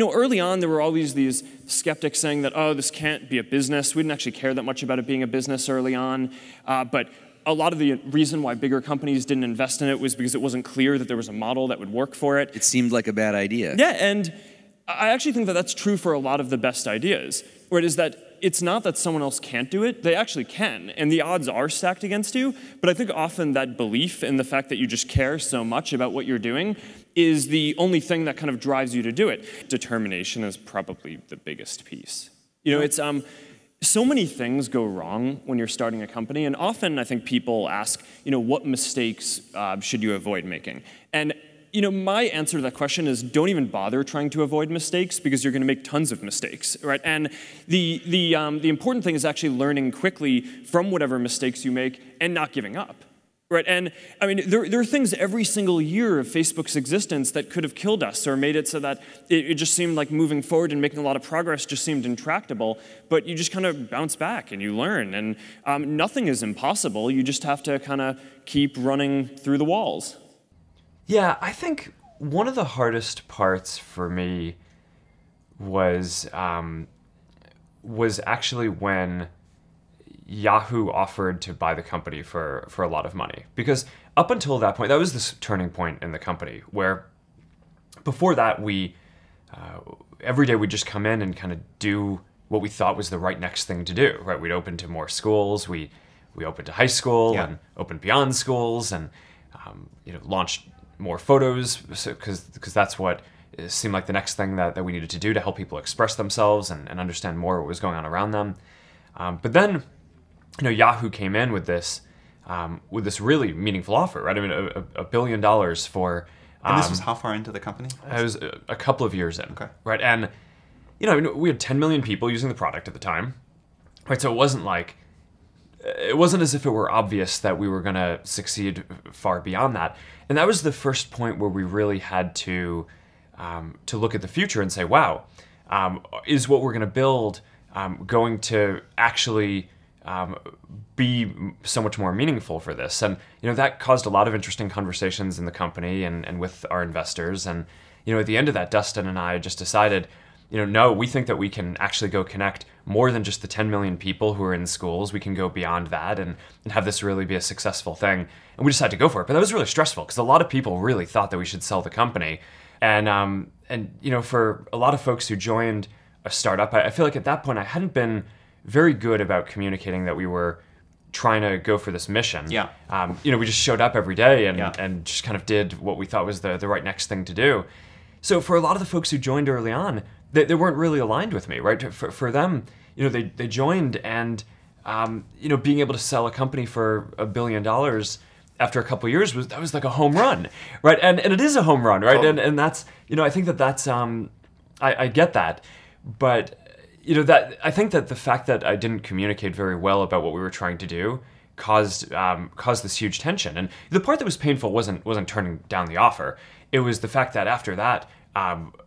early on, there were always these skeptics saying that, oh, this can't be a business. We didn't actually care that much about it being a business early on. But a lot of the reason why bigger companies didn't invest in it was because it wasn't clear that there was a model that would work for it. It seemed like a bad idea. Yeah, and I actually think that that's true for a lot of the best ideas, where it is that it's not that someone else can't do it, they actually can, and the odds are stacked against you, but I think often that belief in the fact that you just care so much about what you're doing is the only thing that kind of drives you to do it. Determination is probably the biggest piece. It's so many things go wrong when you're starting a company, and often I think people ask, what mistakes should you avoid making? And my answer to that question is don't even bother trying to avoid mistakes because you're going to make tons of mistakes, right? And the important thing is actually learning quickly from whatever mistakes you make and not giving up, right? And I mean, there are things every single year of Facebook's existence that could have killed us or made it so that it just seemed like moving forward and making a lot of progress just seemed intractable. But you just kind of bounce back and you learn, and nothing is impossible. You just have to kind of keep running through the walls. Yeah, I think one of the hardest parts for me was actually when Yahoo offered to buy the company for a lot of money. Because up until that point, that was this turning point in the company where before that we every day we'd just come in and kind of do what we thought was the right next thing to do, right? We'd open to more schools, we opened to high school and opened beyond schools and launched more photos, because that's what seemed like the next thing that we needed to do to help people express themselves and understand more what was going on around them. But then, Yahoo came in with this really meaningful offer, right? I mean, $1 billion for. And this was how far into the company? It was a couple of years in, okay. Right? And we had 10 million people using the product at the time, right? So it wasn't as if it were obvious that we were going to succeed far beyond that. And that was the first point where we really had to look at the future and say, wow, is what we're going to build going to actually be so much more meaningful for this? And, that caused a lot of interesting conversations in the company and with our investors. And, at the end of that, Dustin and I just decided, no, we think that we can actually go connect more than just the 10 million people who are in schools. We can go beyond that and have this really be a successful thing. And we decided to go for it. But that was really stressful because a lot of people really thought that we should sell the company. And for a lot of folks who joined a startup, I feel like at that point I hadn't been very good about communicating that we were trying to go for this mission. Yeah. We just showed up every day and just kind of did what we thought was the right next thing to do. So for a lot of the folks who joined early on, they weren't really aligned with me, right? For them, they joined and, being able to sell a company for $1 billion after a couple of years was like a home run, right? And it is a home run, right? Oh. And that's, I think that's, I get that. But, that I think that the fact that I didn't communicate very well about what we were trying to do caused this huge tension. And the part that was painful wasn't turning down the offer. It was the fact that after that,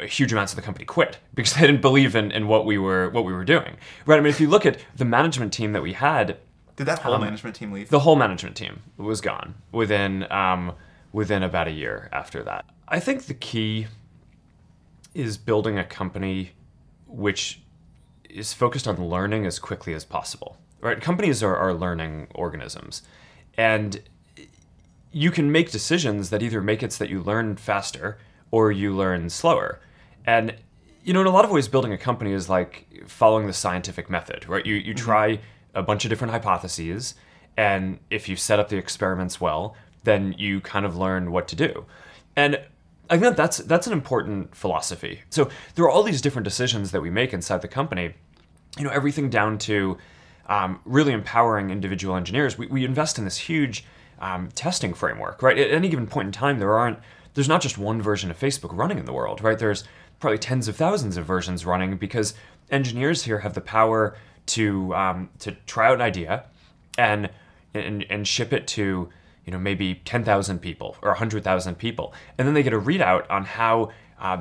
huge amounts of the company quit because they didn't believe in what we were doing. Right? I mean, if you look at the management team that we had, did that whole management team leave? The whole management team was gone within about a year after that. I think the key is building a company which is focused on learning as quickly as possible. Right? Companies are learning organisms, and you can make decisions that either make it so that you learn faster or you learn slower. And, in a lot of ways, building a company is like following the scientific method, right? You try a bunch of different hypotheses, and if you set up the experiments well, then you kind of learn what to do. And I think that's an important philosophy. So there are all these different decisions that we make inside the company, everything down to really empowering individual engineers. We invest in this huge testing framework, right? At any given point in time, there's not just one version of Facebook running in the world, right? There's probably tens of thousands of versions running because engineers here have the power to try out an idea and ship it to maybe 10,000 people or 100,000 people, and then they get a readout on how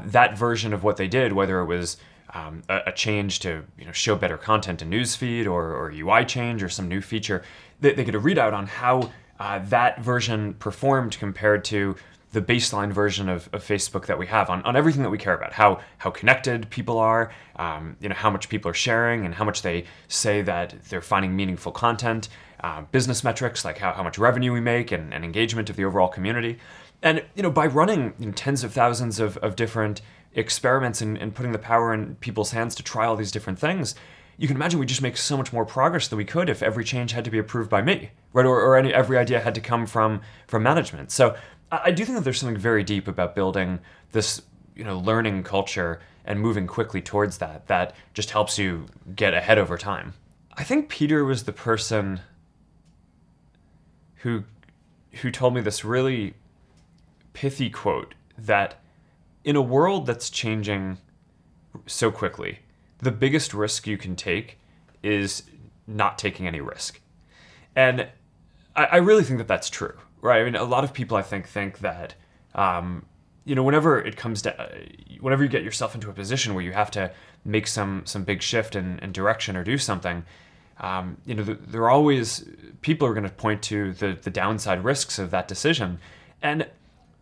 that version of what they did, whether it was a change to show better content in newsfeed or UI change or some new feature, they get a readout on how that version performed compared to the baseline version of Facebook that we have on everything that we care about, how connected people are, how much people are sharing and how much they say that they're finding meaningful content, business metrics like how much revenue we make and engagement of the overall community. And by running tens of thousands of different experiments and putting the power in people's hands to try all these different things, you can imagine we just make so much more progress than we could if every change had to be approved by me, right? Or every idea had to come from management. So I do think that there's something very deep about building this, learning culture and moving quickly towards that just helps you get ahead over time. I think Peter was the person who told me this really pithy quote that in a world that's changing so quickly, the biggest risk you can take is not taking any risk. And I really think that that's true, right? I mean, a lot of people, I think that, whenever it comes to, whenever you get yourself into a position where you have to make some big shift in direction or do something, there are always, people are going to point to the downside risks of that decision. And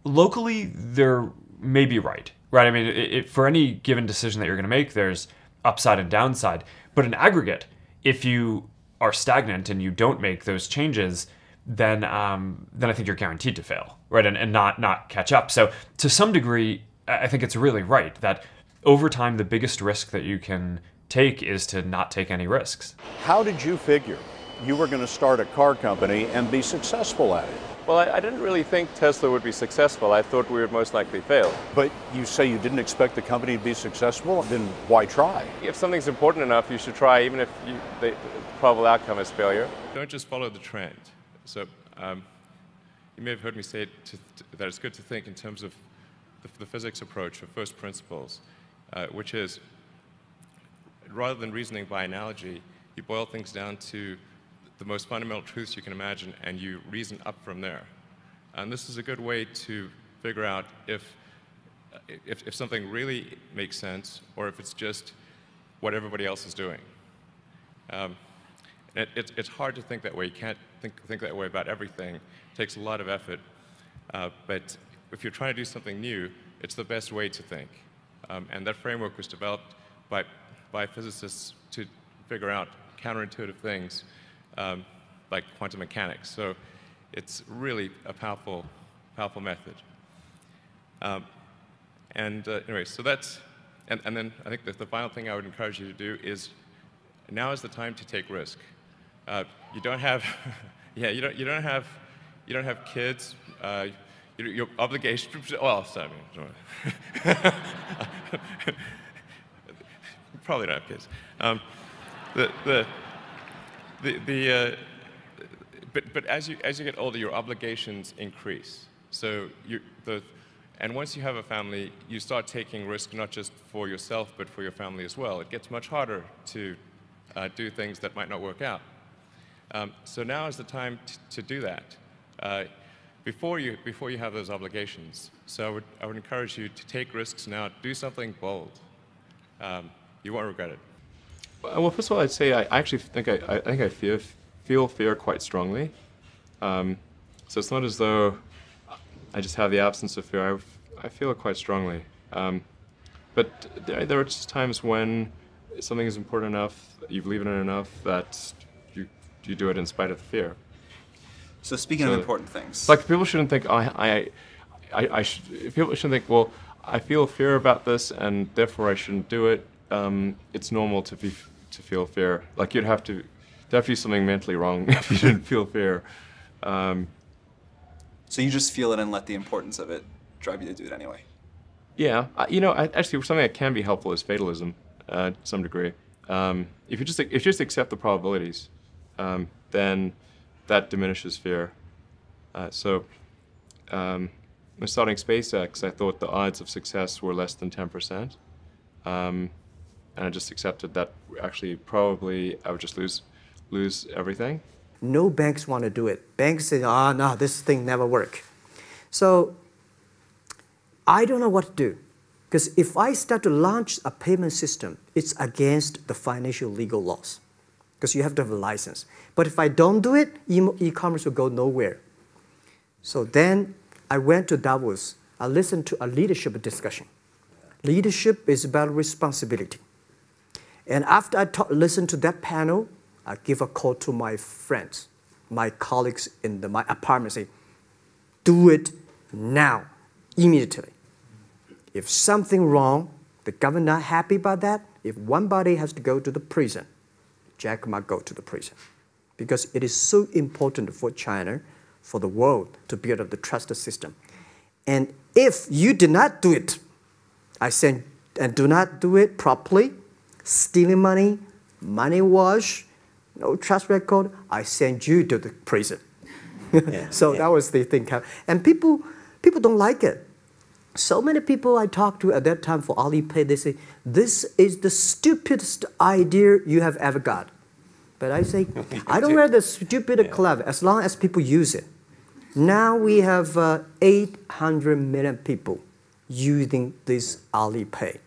locally, they're maybe right? I mean, for any given decision that you're going to make, there's upside and downside. But in aggregate, if you are stagnant and you don't make those changes, then I think you're guaranteed to fail, right? And not catch up. So to some degree, I think it's really right that over time, the biggest risk that you can take is to not take any risks. How did you figure you were going to start a car company and be successful at it? Well, I didn't really think Tesla would be successful. I thought we would most likely fail. But you say you didn't expect the company to be successful, then why try? If something's important enough, you should try, even if the probable outcome is failure. Don't just follow the trend. So you may have heard me say that it's good to think in terms of the physics approach of first principles, which is rather than reasoning by analogy, you boil things down to the most fundamental truths you can imagine, and you reason up from there. And this is a good way to figure out if something really makes sense, or if it's just what everybody else is doing. It's hard to think that way. You can't think that way about everything. It takes a lot of effort. But if you're trying to do something new, it's the best way to think. And that framework was developed by physicists to figure out counterintuitive things like quantum mechanics. So it's really a powerful method. Anyway, so that's, and then I think that the final thing I would encourage you to do is, now is the time to take risk. You don't have, you don't have kids. Your obligation. Well, sorry, probably don't have kids. But as you get older, your obligations increase. So and once you have a family, you start taking risk not just for yourself, but for your family as well. It gets much harder to do things that might not work out. So now is the time to do that before you have those obligations. So I would encourage you to take risks now. Do something bold. You won't regret it. Well, first of all, I'd say I actually think I feel fear quite strongly. So it's not as though I just have the absence of fear. I feel it quite strongly. But there are just times when something is important enough, you believe in it enough, that you do it in spite of the fear. So speaking of important things, like people shouldn't think people shouldn't think, well, I feel fear about this and therefore I shouldn't do it. It's normal to feel fear. Like you'd have to be something mentally wrong if you didn't feel fear. So you just feel it and let the importance of it drive you to do it anyway. Yeah, actually something that can be helpful is fatalism, to some degree. If you just accept the probabilities, then that diminishes fear. When starting SpaceX, I thought the odds of success were less than 10%. And I just accepted that actually probably I would just lose everything. No banks want to do it. Banks say, oh, no, this thing never work. So I don't know what to do. Because if I start to launch a payment system, it's against the financial legal laws. Because you have to have a license. But if I don't do it, e-commerce will go nowhere. So then I went to Davos. I listened to a leadership discussion. Leadership is about responsibility. And after I listened to that panel, I give a call to my friends, my colleagues in my apartment, say, do it now, immediately. If something wrong, the government not happy about that, if one body has to go to the prison, Jack might go to the prison. Because it is so important for China, for the world, to build up the trust system. And if you did not do it, I said, and do not do it properly, stealing money, money wash, no trust record, I send you to the prison. So that was the thing. And people don't like it. So many people I talked to at that time for Alipay, they say, this is the stupidest idea you have ever got. But I say, I don't wear the stupid clever as long as people use it. Now we have 800 million people using this Alipay.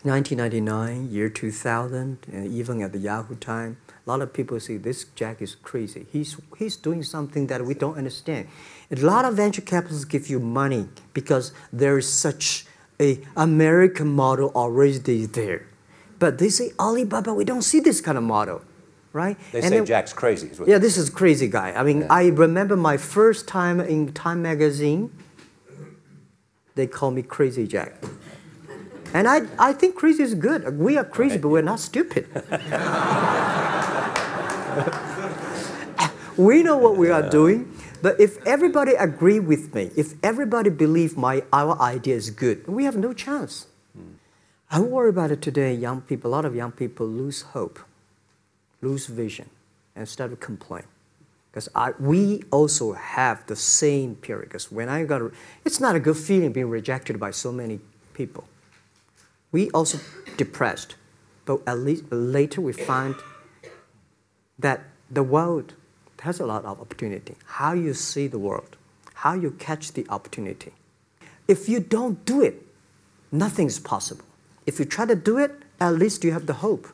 1999, year 2000, and even at the Yahoo time, a lot of people say this Jack is crazy. He's doing something that we don't understand. A lot of venture capitalists give you money because there is such an American model already there. But they say, Alibaba, we don't see this kind of model, right? They say Jack's crazy. Is what yeah, this is crazy guy. I mean, I remember my first time in Time magazine, they call me Crazy Jack. And I think crazy is good. We are crazy, but we're not stupid. We know what we are doing, but if everybody agree with me, if everybody believe our idea is good, we have no chance. I worry about it today. Young people, a lot of young people lose hope, lose vision, and start to complain. Because we also have the same period. Because when it's not a good feeling being rejected by so many people. We also depressed, but at least later we find that the world has a lot of opportunity. How you see the world, how you catch the opportunity. If you don't do it, nothing is possible. If you try to do it, at least you have the hope.